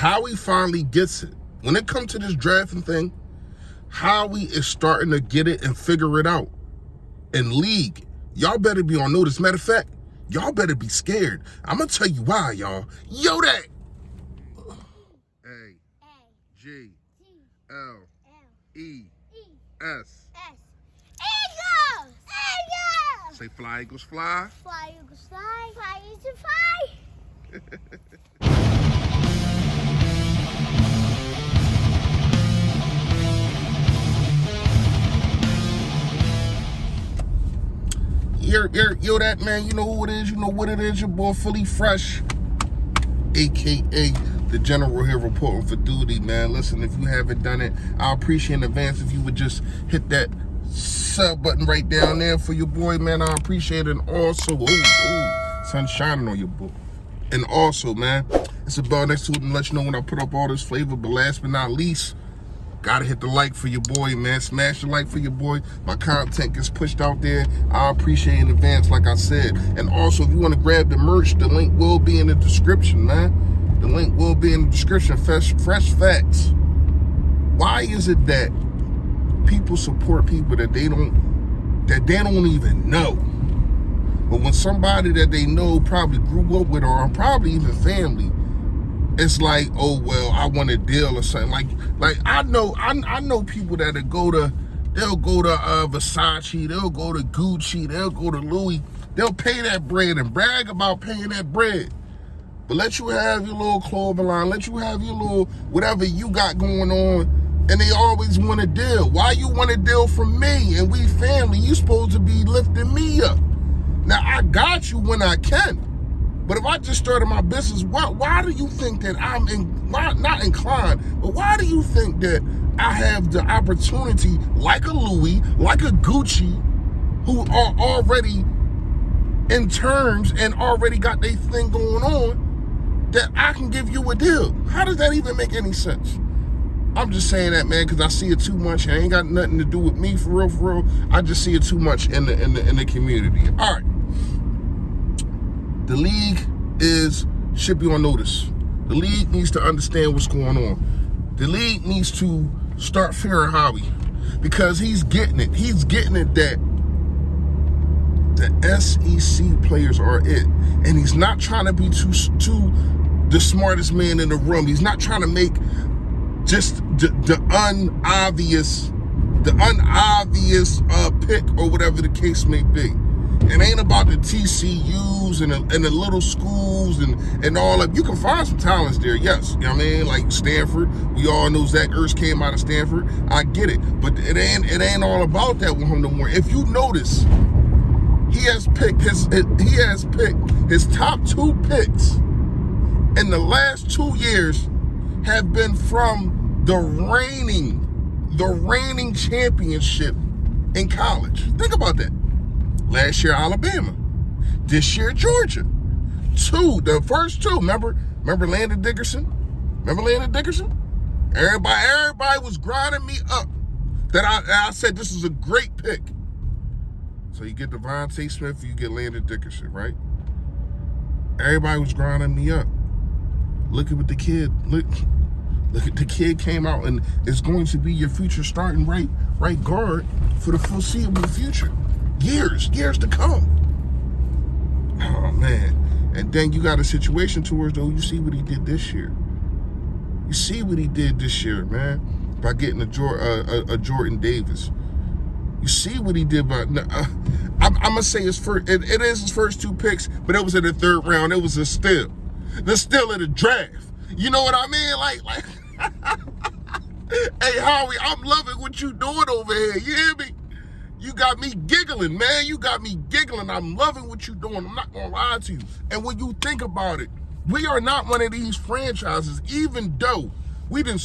Howie finally gets it. When it comes to this drafting thing, Howie is starting to get it and figure it out. And league, y'all better be on notice. Matter of fact, y'all better be scared. I'm going to tell you why, y'all. Yo, that. A-G-L-E-S. Eagles! Eagles! Say fly, Eagles, fly. Fly, Eagles, fly. Fly, Eagles, fly. Yo, that man, you know who it is, you know what it is, your boy Philly Fresh, a.k.a. the General here reporting for duty, man. Listen, if you haven't done it, I appreciate in advance if you would just hit that sub button right down there for your boy, man. I appreciate it. And also, sun shining on your boy. And also, man, it's a bell next to it and let you know when I put up all this flavor. But last but not least, gotta hit the like for your boy, man. Smash the like for your boy. My content gets pushed out there. I appreciate it in advance, like I said. And also, if you want to grab the merch, the link will be in the description, man. The link will be in the description. Fresh facts. Why is it that people support people that they don't even know? But when somebody that they know probably grew up with or probably even family, it's like, oh well, I want a deal or something. Like I know people that they'll go to Versace, they'll go to Gucci, they'll go to Louis, they'll pay that bread and brag about paying that bread. But let you have your little clothing line, let you have your little whatever you got going on, and they always want a deal. Why you want a deal from me and we family? You supposed to be lifting me up. Now I got you when I can. But if I just started my business, why do you think that not inclined, but why do you think that I have the opportunity, like a Louis, like a Gucci, who are already in terms and already got their thing going on, that I can give you a deal? How does that even make any sense? I'm just saying that, man, because I see it too much. It ain't got nothing to do with me, for real, for real. I just see it too much in the community. All right. The league should be on notice. The league needs to understand what's going on. The league needs to start fearing Howie because he's getting it. He's getting it that the SEC players are it. And he's not trying to be too the smartest man in the room. He's not trying to make just the unobvious pick or whatever the case may be. It ain't about the TCUs and the little schools and all that. You can find some talents there, yes. You know what I mean? Like Stanford. We all know Zach Ertz came out of Stanford. I get it. But it ain't all about that with him no more. If you notice, he has picked his top 2 picks in the last 2 years have been from the reigning championship in college. Think about that. Last year, Alabama. This year, Georgia. The first 2. Remember Landon Dickerson? Everybody was grinding me up. That I said this is a great pick. So you get Devontae Smith, you get Landon Dickerson, right? Everybody was grinding me up. Look at what the kid the kid came out and is going to be your future starting right guard for the foreseeable future. Years to come. Oh, man. And then you got a situation towards, though, you see what he did this year. You see what he did this year, man, by getting a Jordan Davis. You see what he did by... I'm going to say his first... It is his first 2 picks, but it was in the 3rd round. It was a steal. The steal of the draft. You know what I mean? Like... Hey, Howie, I'm loving what you doing over here. You hear me? You got me giggling, man. You got me giggling. I'm loving what you're doing. I'm not going to lie to you. And when you think about it, we are not one of these franchises, even though we didn't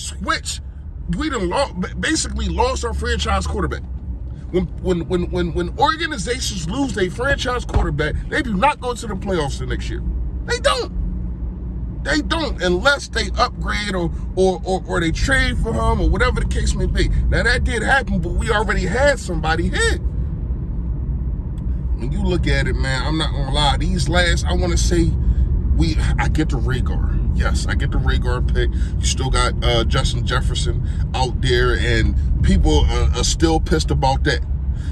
basically lost our franchise quarterback. When organizations lose their franchise quarterback, they do not go to the playoffs the next year. They don't. They don't, unless they upgrade or they trade for him or whatever the case may be. Now that did happen, but we already had somebody hit. When you look at it, man, I'm not gonna lie. These last, I want to say, I get the Rhaegar. Yes, I get the Rhaegar pick. You still got Justin Jefferson out there, and people are still pissed about that.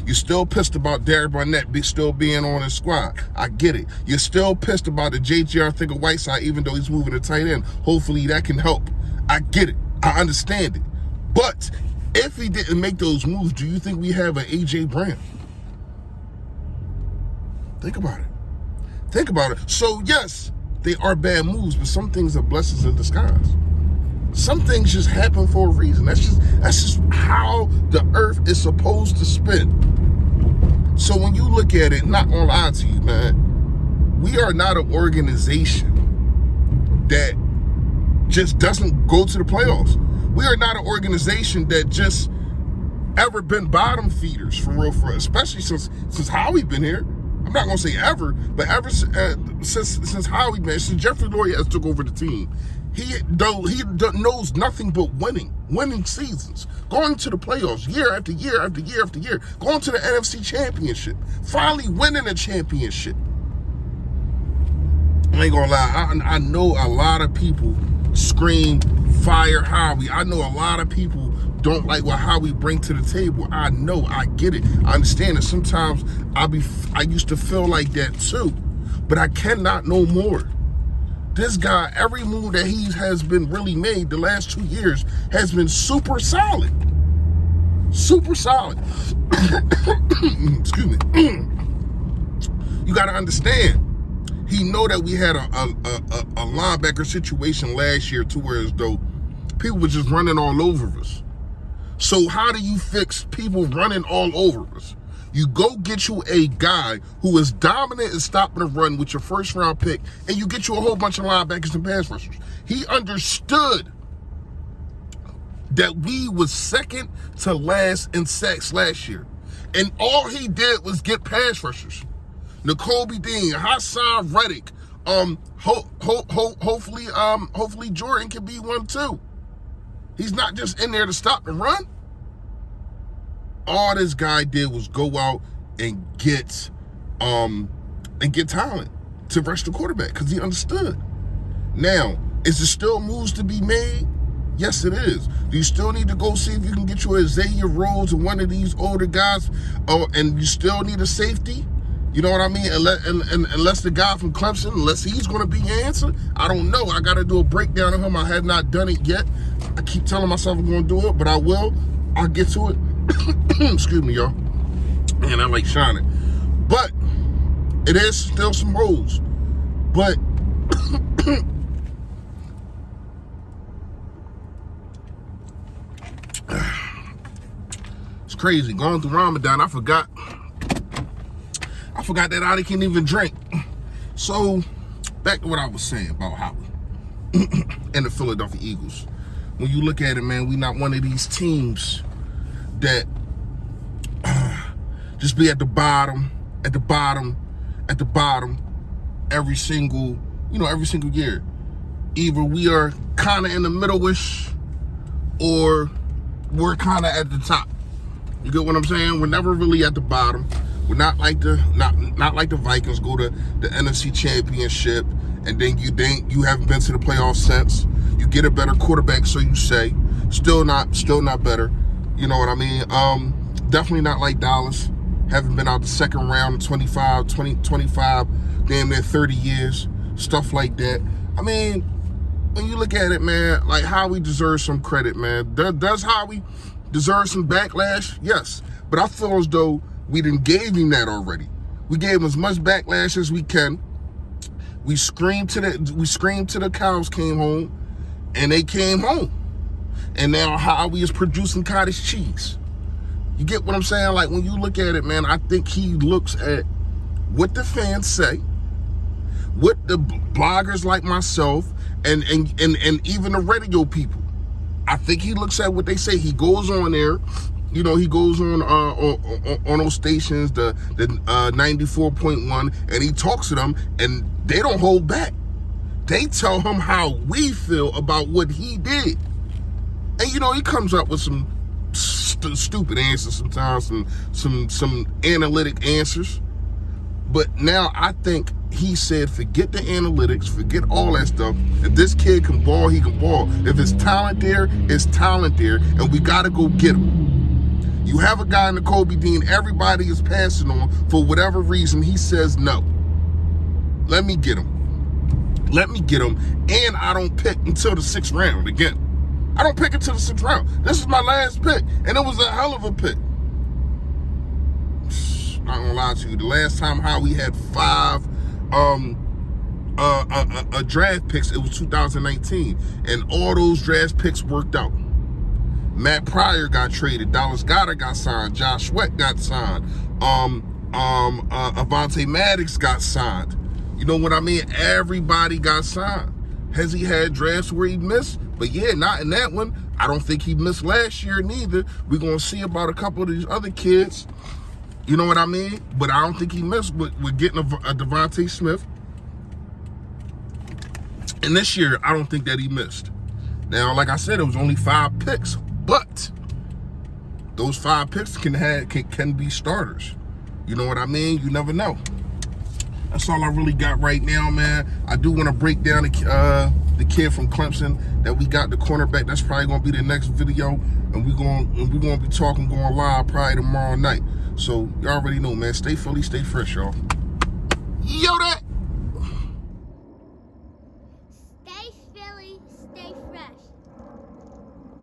You're still pissed about Derek Barnett still being on his squad. I get it. You're still pissed about the J.J. Arcega-Whiteside, even though he's moving to tight end. Hopefully that can help. I get it. I understand it. But if he didn't make those moves, do you think we have an A.J. Brown? Think about it. Think about it. So, yes, they are bad moves, but some things are blessings in disguise. Some things just happen for a reason. That's just how the earth is supposed to spin. So when you look at it, not gonna lie to you, man, we are not an organization that just doesn't go to the playoffs. We are not an organization that just ever been bottom feeders for real, especially since Howie been here. I'm not gonna say ever, but ever since Howie, man, since Jeffrey Lurie has took over the team, he knows nothing but winning seasons, going to the playoffs year after year after year after year, going to the NFC Championship, finally winning a championship. I ain't gonna lie, I know a lot of people scream fire Howie. I know a lot of people don't like what Howie bring to the table. I know, I get it, I understand it. Sometimes I used to feel like that too, but I cannot no more. This guy, every move that he has been really made the last 2 years has been super solid. Super solid. Excuse me. You got to understand, he know that we had a linebacker situation last year to where as though people were just running all over us. So how do you fix people running all over us? You go get you a guy who is dominant in stopping the run with your first round pick, and you get you a whole bunch of linebackers and pass rushers. He understood that we was second to last in sacks last year. And all he did was get pass rushers. Nakobe Dean, Hassan Reddick, hopefully Jordan can be one too. He's not just in there to stop the run. All this guy did was go out and get talent to rush the quarterback because he understood. Now, is there still moves to be made? Yes, it is. Do you still need to go see if you can get you a Xavier Rhodes or one of these older guys? And you still need a safety? You know what I mean? Unless the guy from Clemson, unless he's going to be your answer, I don't know. I got to do a breakdown of him. I have not done it yet. I keep telling myself I'm going to do it, but I will. I'll get to it. Excuse me, y'all. And I like shining. But it is still some holes. But it's crazy. Going through Ramadan, I forgot that I can't even drink. So back to what I was saying about Howie and the Philadelphia Eagles. When you look at it, man, we not one of these teams that just be at the bottom every single year. Either we are kind of in the middle-ish or we're kind of at the top. You get what I'm saying? We're never really at the bottom. We're not like the Vikings go to the NFC Championship and then you haven't been to the playoffs since. You get a better quarterback, so you say. Still not better. You know what I mean? Definitely not like Dallas. Haven't been out the second round in 25, damn near 30 years. Stuff like that. I mean, when you look at it, man, like Howie deserves some credit, man. Does Howie deserve some backlash? Yes. But I feel as though we done gave him that already. We gave him as much backlash as we can. We screamed till the cows came home, and they came home. And now Howie is producing cottage cheese. You get what I'm saying? Like, when you look at it, man, I think he looks at what the fans say, what the bloggers like myself, and even the radio people. I think he looks at what they say. He goes on there, you know, he goes on those stations, the 94.1, and he talks to them, and they don't hold back. They tell him how we feel about what he did. And, you know, he comes up with some stupid answers sometimes, some analytic answers. But now I think he said, forget the analytics, forget all that stuff. If this kid can ball, he can ball. If it's talent there, it's talent there, and we got to go get him. You have a guy in the Kobe Dean everybody is passing on for whatever reason. He says no. Let me get him. Let me get him, and I don't pick until the 6th round again. I don't pick until the 6th round. This is my last pick, and it was a hell of a pick. Not gonna lie to you. The last time Howie had 5 draft picks, it was 2019, and all those draft picks worked out. Matt Pryor got traded. Dallas Goedert got signed. Josh Sweat got signed. Avonte Maddox got signed. You know what I mean? Everybody got signed. Has he had drafts where he missed? But yeah, not in that one. I don't think he missed last year neither. We're going to see about a couple of these other kids. You know what I mean? But I don't think he missed with getting a Devontae Smith. And this year, I don't think that he missed. Now, like I said, it was only 5 picks. But those 5 picks can be starters. You know what I mean? You never know. That's all I really got right now, man. I do want to break down the kid from Clemson that we got, the cornerback. That's probably gonna be the next video, and we're gonna be talking going live probably tomorrow night. So you already know, man. Stay fully, stay fresh, y'all. Yo, that.